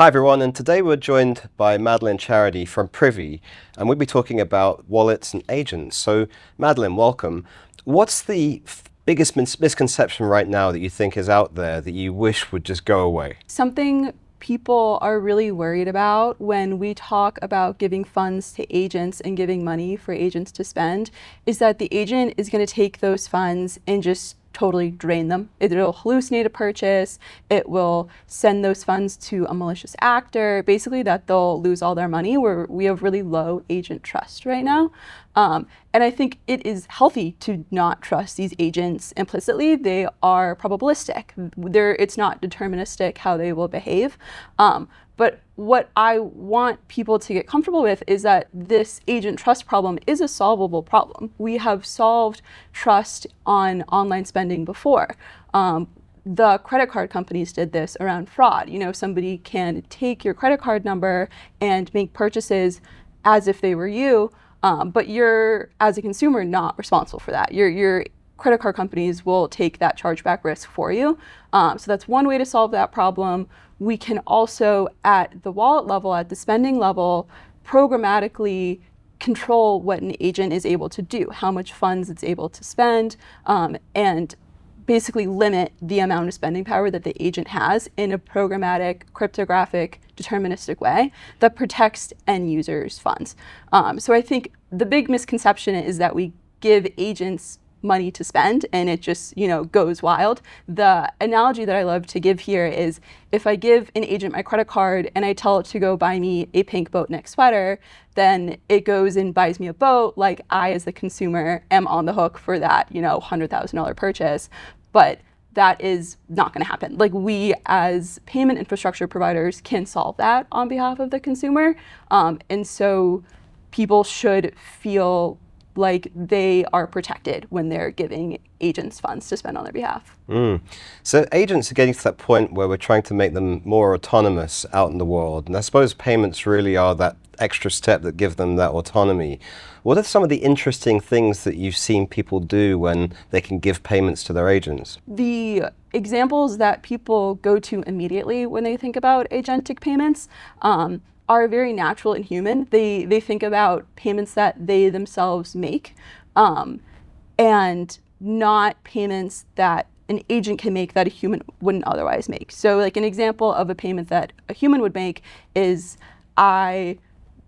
Hi everyone, and today we're joined by Madeleine Charity from Privy, and we'll be talking about wallets and agents. So Madeleine, welcome. What's the biggest misconception right now that you think is out there that you wish would just go away? Something people are really worried about when we talk about giving funds to agents and giving money for agents to spend is that the agent is going to take those funds and just totally drain them. It'll hallucinate a purchase. It will send those funds to a malicious actor, basically that they'll lose all their money. We have really low agent trust right now. And I think it is healthy to not trust these agents implicitly. They are probabilistic. It's not deterministic how they will behave. But what I want people to get comfortable with is that this agent trust problem is a solvable problem. We have solved trust on online spending before. The credit card companies did this around fraud. You know, somebody can take your credit card number and make purchases as if they were you, but you're, as a consumer, not responsible for that. Your credit card companies will take that chargeback risk for you. So that's one way to solve that problem. We can also, at the wallet level, at the spending level, programmatically control what an agent is able to do, how much funds it's able to spend, and basically limit the amount of spending power that the agent has in a programmatic, cryptographic, deterministic way that protects end users' funds. So I think the big misconception is that we give agents money to spend and it just, goes wild. The analogy that I love to give here is if I give an agent my credit card and I tell it to go buy me a pink boat neck sweater, then it goes and buys me a boat. Like I, as the consumer, am on the hook for that, $100,000 purchase. But that is not going to happen. Like we, as payment infrastructure providers, can solve that on behalf of the consumer. And so people should feel like they are protected when they're giving agents funds to spend on their behalf. So agents are getting to that point where we're trying to make them more autonomous out in the world. And I suppose payments really are that extra step that give them that autonomy. What are some of the interesting things that you've seen people do when they can give payments to their agents? The examples that people go to immediately when they think about agentic payments are very natural and human. They think about payments that they themselves make and not payments that an agent can make that a human wouldn't otherwise make. So like an example of a payment that a human would make is I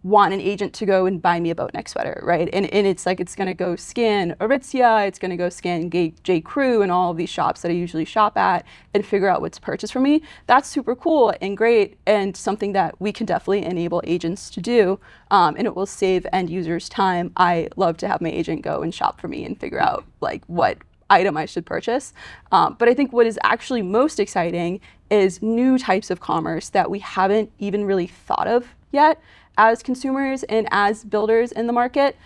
want an agent to go and buy me a boat neck sweater, right? And it's like it's going to go scan Aritzia, it's going to go scan J. Crew and all of these shops that I usually shop at and figure out what's purchased for me. That's super cool and great and something that we can definitely enable agents to do, and it will save end users time. I love to have my agent go and shop for me and figure out like what item I should purchase. But I think what is actually most exciting is new types of commerce that we haven't even really thought of yet as consumers and as builders in the market.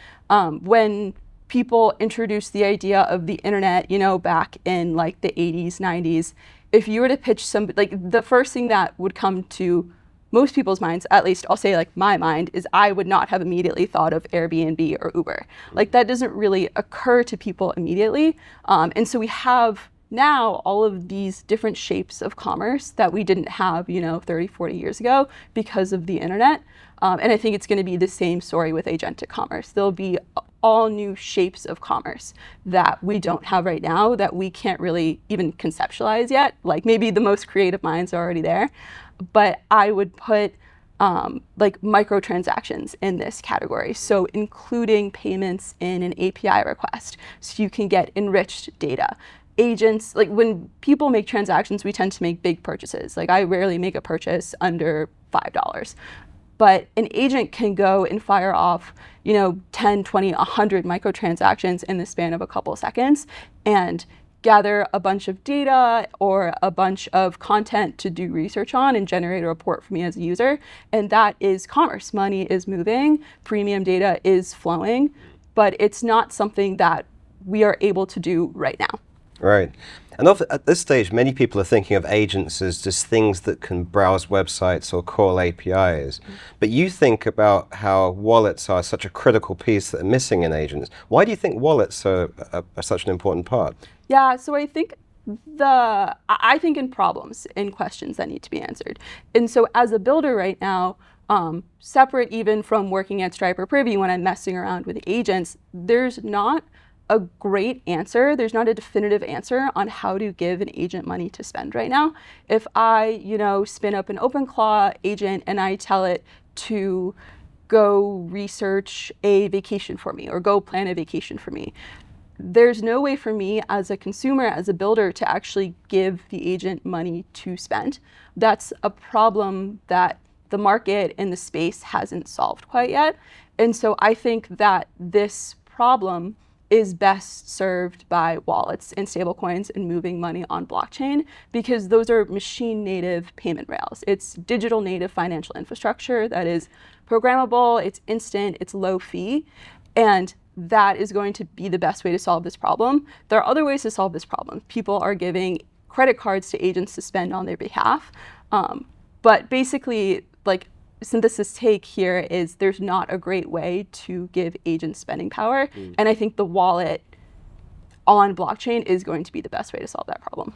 When people introduced the idea of the internet, back in like the 80s, 90s, if you were to pitch somebody, like the first thing that would come to most people's minds, at least I'll say like my mind, is I would not have immediately thought of Airbnb or Uber. Like that doesn't really occur to people immediately. And so we have now all of these different shapes of commerce that we didn't have, 30, 40 years ago because of the internet. And I think it's going to be the same story with agentic commerce. There'll be all new shapes of commerce that we don't have right now that we can't really even conceptualize yet. Like maybe the most creative minds are already there, but I would put like microtransactions in this category. So including payments in an API request so you can get enriched data. Agents, like when people make transactions, we tend to make big purchases. Like I rarely make a purchase under $5. But an agent can go and fire off, 10, 20, 100 microtransactions in the span of a couple of seconds and gather a bunch of data or a bunch of content to do research on and generate a report for me as a user. And that is commerce. Money is moving, premium data is flowing, but it's not something that we are able to do right now. Right. And at this stage, many people are thinking of agents as just things that can browse websites or call APIs. But you think about how wallets are such a critical piece that are missing in agents. Why do you think wallets are such an important part? Yeah, so I think I think in problems, in questions that need to be answered. And so as a builder right now, separate even from working at Stripe or Privy, when I'm messing around with agents, there's not a great answer. There's not a definitive answer on how to give an agent money to spend right now. If I, spin up an OpenClaw agent and I tell it to go research a vacation for me or go plan a vacation for me, there's no way for me as a consumer, as a builder, to actually give the agent money to spend. That's a problem that the market and the space hasn't solved quite yet. And so I think that this problem is best served by wallets and stablecoins and moving money on blockchain, because those are machine native payment rails. It's digital native financial infrastructure that is programmable, it's instant, it's low fee, and that is going to be the best way to solve this problem. There are other ways to solve this problem. People are giving credit cards to agents to spend on their behalf. But basically, synthesis take here is there's not a great way to give agents spending power. And I think the wallet on blockchain is going to be the best way to solve that problem.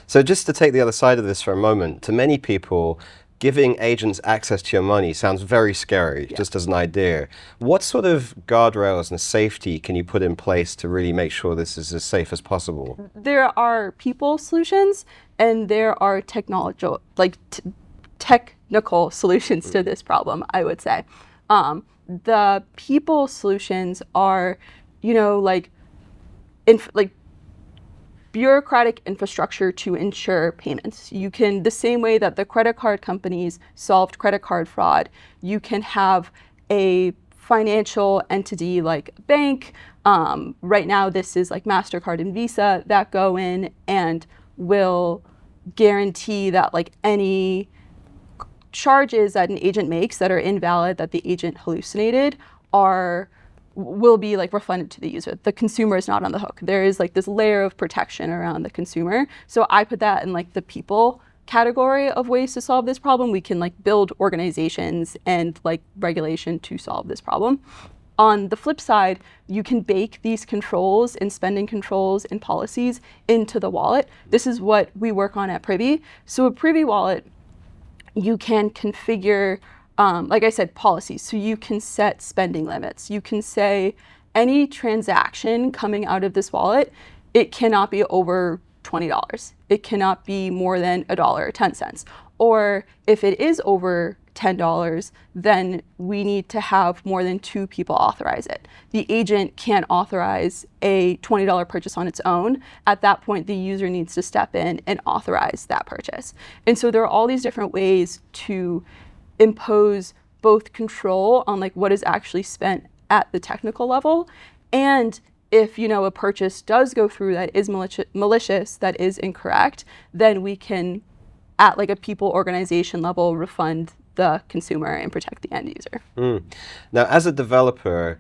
So just to take the other side of this for a moment, to many people, giving agents access to your money sounds very scary, just as an idea. What sort of guardrails and safety can you put in place to really make sure this is as safe as possible? There are people solutions and there are technical solutions to this problem, I would say. The people solutions are, bureaucratic infrastructure to ensure payments. You can, the same way that the credit card companies solved credit card fraud, you can have a financial entity like a bank. Right now, this is like MasterCard and Visa that go in and will guarantee that any charges that an agent makes that are invalid, that the agent hallucinated, will be refunded to the user. The consumer is not on the hook. There is this layer of protection around the consumer. So I put that in the people category of ways to solve this problem. We can build organizations and regulation to solve this problem. On the flip side, you can bake these controls and spending controls and policies into the wallet. This is what we work on at Privy. So a Privy wallet, you can configure, like I said, policies. So you can set spending limits. You can say any transaction coming out of this wallet, it cannot be over $20. It cannot be more than $1.10. Or if it is over $10, then we need to have more than 2 people authorize it. The agent can't authorize a $20 purchase on its own. At that point, the user needs to step in and authorize that purchase. And so there are all these different ways to impose both control on what is actually spent at the technical level, and if a purchase does go through that is malicious, that is incorrect, then we can, at a people organization level, refund the consumer and protect the end user. Now, as a developer,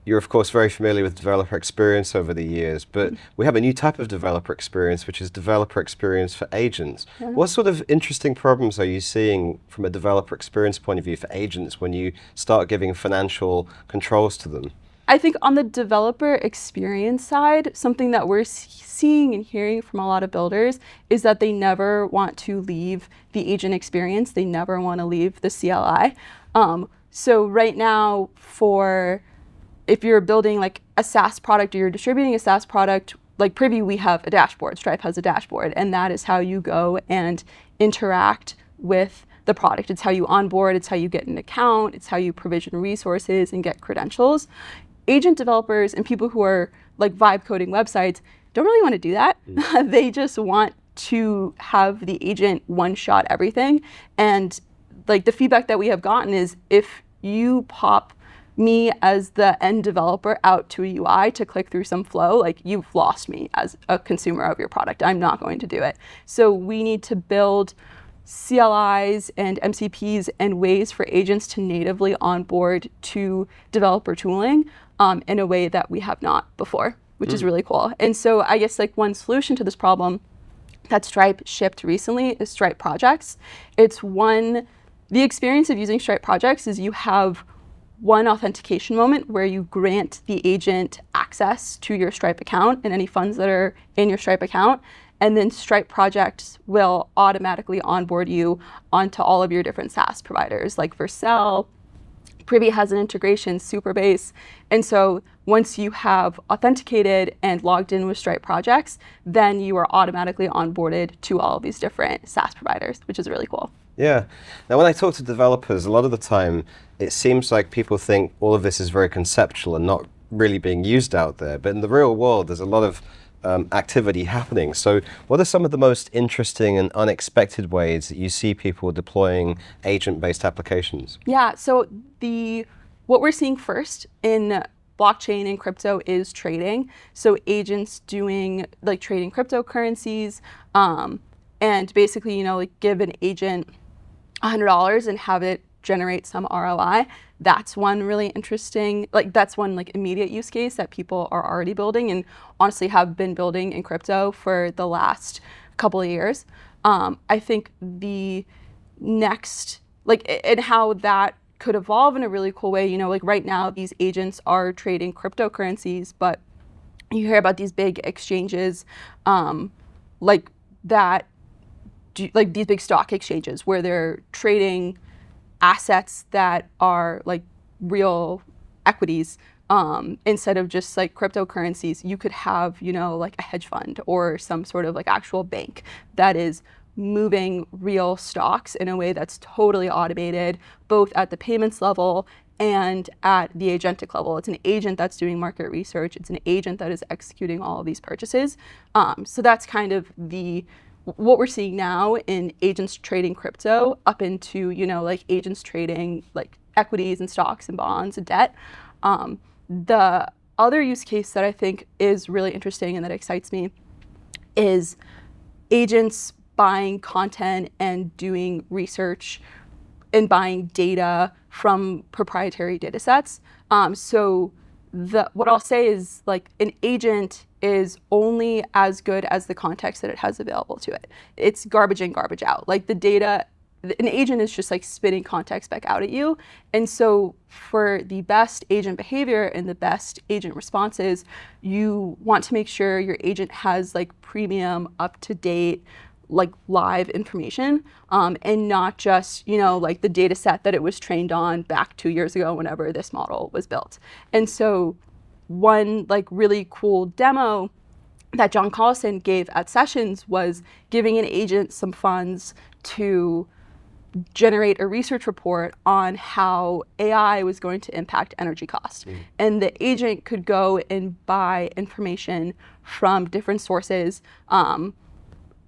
you're of course very familiar with developer experience over the years, but we have a new type of developer experience, which is developer experience for agents. What sort of interesting problems are you seeing from a developer experience point of view for agents when you start giving financial controls to them? I think on the developer experience side, something that we're seeing and hearing from a lot of builders is that they never want to leave the agent experience. They never want to leave the CLI. So right now, if you're building a SaaS product or you're distributing a SaaS product, like Privy, we have a dashboard. Stripe has a dashboard, and that is how you go and interact with the product. It's how you onboard, it's how you get an account, it's how you provision resources and get credentials. Agent developers and people who are vibe coding websites don't really want to do that. They just want to have the agent one-shot everything. And the feedback that we have gotten is, if you pop me as the end developer out to a UI to click through some flow, you've lost me as a consumer of your product. I'm not going to do it. So we need to build CLIs and MCPs and ways for agents to natively onboard to developer tooling in a way that we have not before, which is really cool. And so I guess one solution to this problem that Stripe shipped recently is Stripe Projects. The experience of using Stripe Projects is you have one authentication moment where you grant the agent access to your Stripe account and any funds that are in your Stripe account. and then Stripe projects will automatically onboard you onto all of your different SaaS providers, like Vercel. Privy has an integration, Superbase. And so once you have authenticated and logged in with Stripe projects, then you are automatically onboarded to all of these different SaaS providers, which is really cool. Yeah. Now, when I talk to developers, a lot of the time, it seems like people think all of this is very conceptual and not really being used out there. But in the real world, there's a lot of activity happening. So what are some of the most interesting and unexpected ways that you see people deploying agent-based applications? Yeah, so what we're seeing first in blockchain and crypto is trading. So agents doing like trading cryptocurrencies, and basically, like give an agent $100 and have it generate some ROI. That's one really interesting, that's one immediate use case that people are already building and honestly have been building in crypto for the last couple of years. I think the next, and how that could evolve in a really cool way, right now these agents are trading cryptocurrencies, but you hear about these big exchanges, these big stock exchanges where they're trading assets that are real equities, instead of just cryptocurrencies. You could have, a hedge fund or some sort of actual bank that is moving real stocks in a way that's totally automated, both at the payments level and at the agentic level. It's an agent that's doing market research. It's an agent that is executing all of these purchases. So that's kind of what we're seeing now in agents trading crypto up into, agents trading equities and stocks and bonds and debt. The other use case that I think is really interesting and that excites me is agents buying content and doing research and buying data from proprietary data sets. So what I'll say is an agent is only as good as the context that it has available to it. It's garbage in, garbage out. The data, an agent is just spitting context back out at you. And so for the best agent behavior and the best agent responses, you want to make sure your agent has premium, up-to-date, live information, and not just, the data set that it was trained on back 2 years ago whenever this model was built. And so one really cool demo that John Collison gave at Sessions was giving an agent some funds to generate a research report on how AI was going to impact energy costs. And the agent could go and buy information from different sources.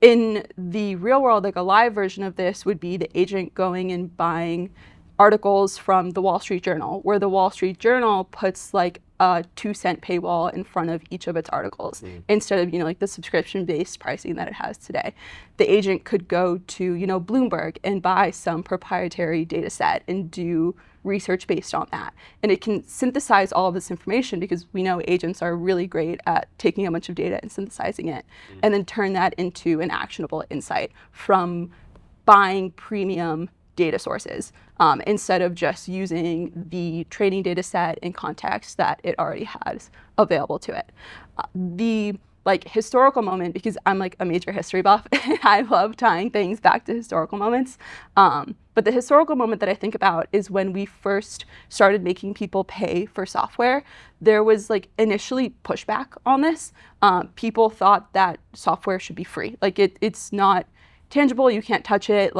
In the real world, a live version of this would be the agent going and buying articles from the Wall Street Journal, where the Wall Street Journal puts a 2-cent paywall in front of each of its articles, instead of, the subscription-based pricing that it has today. The agent could go to, Bloomberg and buy some proprietary data set and do research based on that. And it can synthesize all of this information, because we know agents are really great at taking a bunch of data and synthesizing it, and then turn that into an actionable insight from buying premium data sources, instead of just using the training data set in context that it already has available to it. The historical moment, because I'm a major history buff and I love tying things back to historical moments. But the historical moment that I think about is when we first started making people pay for software. There was initially pushback on this. People thought that software should be free. It's not tangible, you can't touch it.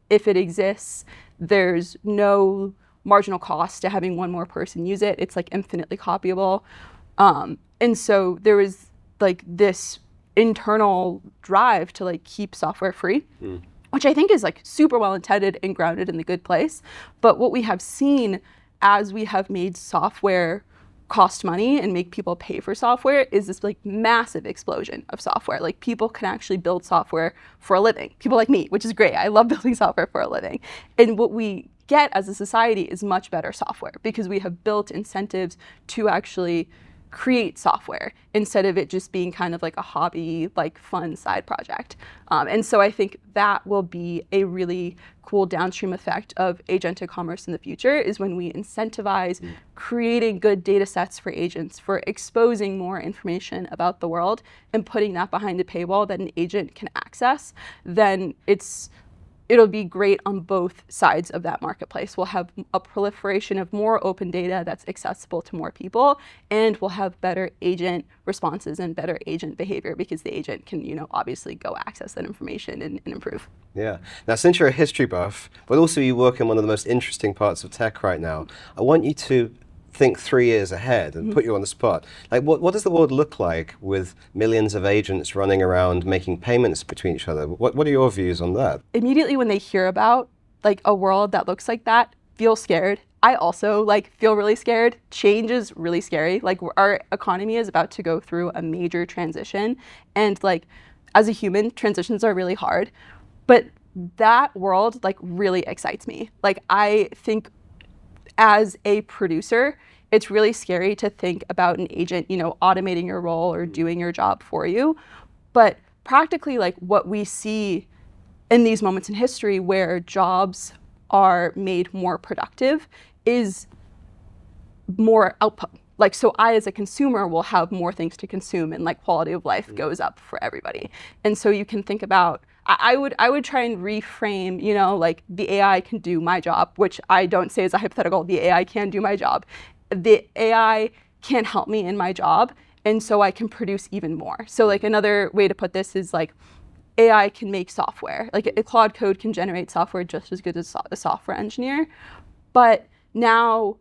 If it exists, there's no marginal cost to having one more person use it. It's infinitely copyable. And so there was this internal drive to keep software free, which I think is super well intended and grounded in the good place. But what we have seen as we have made software cost money and make people pay for software is this massive explosion of software. People can actually build software for a living. People like me, which is great. I love building software for a living. And what we get as a society is much better software, because we have built incentives to actually create software instead of it just being kind of like a hobby, like fun side project. And so I think that will be a really cool downstream effect of agentic commerce in the future, is when we incentivize creating good data sets for agents, for exposing more information about the world and putting that behind a paywall that an agent can access, then it'll be great on both sides of that marketplace. We'll have a proliferation of more open data that's accessible to more people, and we'll have better agent responses and better agent behavior because the agent can, obviously go access that information and improve. Yeah. Now, since you're a history buff, but also you work in one of the most interesting parts of tech right now, I want you to think 3 years ahead and put you on the spot. Like, what does the world look like with millions of agents running around making payments between each other? What are your views on that? Immediately when they hear about like a world that looks like that, feel scared. I also feel really scared. Change is really scary. Like, our economy is about to go through a major transition, and as a human, transitions are really hard. But that world really excites me. I think as a producer, it's really scary to think about an agent, automating your role or doing your job for you. But practically, what we see in these moments in history where jobs are made more productive is more output. So I, as a consumer, will have more things to consume, and quality of life goes up for everybody. And so you can think about, I would try and reframe, the AI can do my job, which I don't say as a hypothetical. The AI can do my job. The AI can help me in my job, and so I can produce even more. So another way to put this is AI can make software. A Claude Code can generate software just as good as a software engineer. But now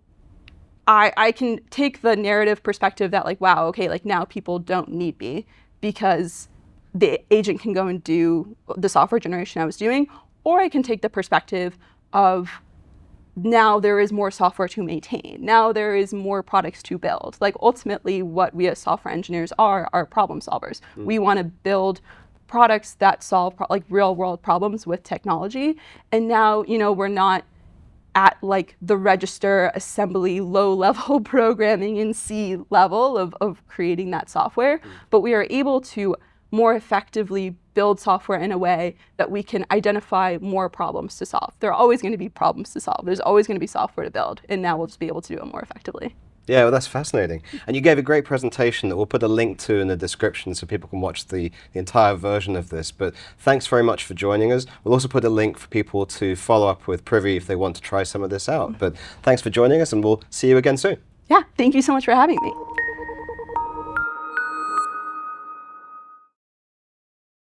I can take the narrative perspective that wow, okay, now people don't need me because the agent can go and do the software generation I was doing. Or I can take the perspective of now there is more software to maintain. Now there is more products to build. Ultimately, what we as software engineers are problem solvers. We want to build products that solve real world problems with technology. And now, we're not at the register assembly, low level programming in C level of creating that software, but we are able to more effectively build software in a way that we can identify more problems to solve. There are always going to be problems to solve. There's always going to be software to build, and now we'll just be able to do it more effectively. Yeah, well, that's fascinating. And you gave a great presentation that we'll put a link to in the description so people can watch the entire version of this. But thanks very much for joining us. We'll also put a link for people to follow up with Privy if they want to try some of this out. But thanks for joining us, and we'll see you again soon. Yeah, thank you so much for having me.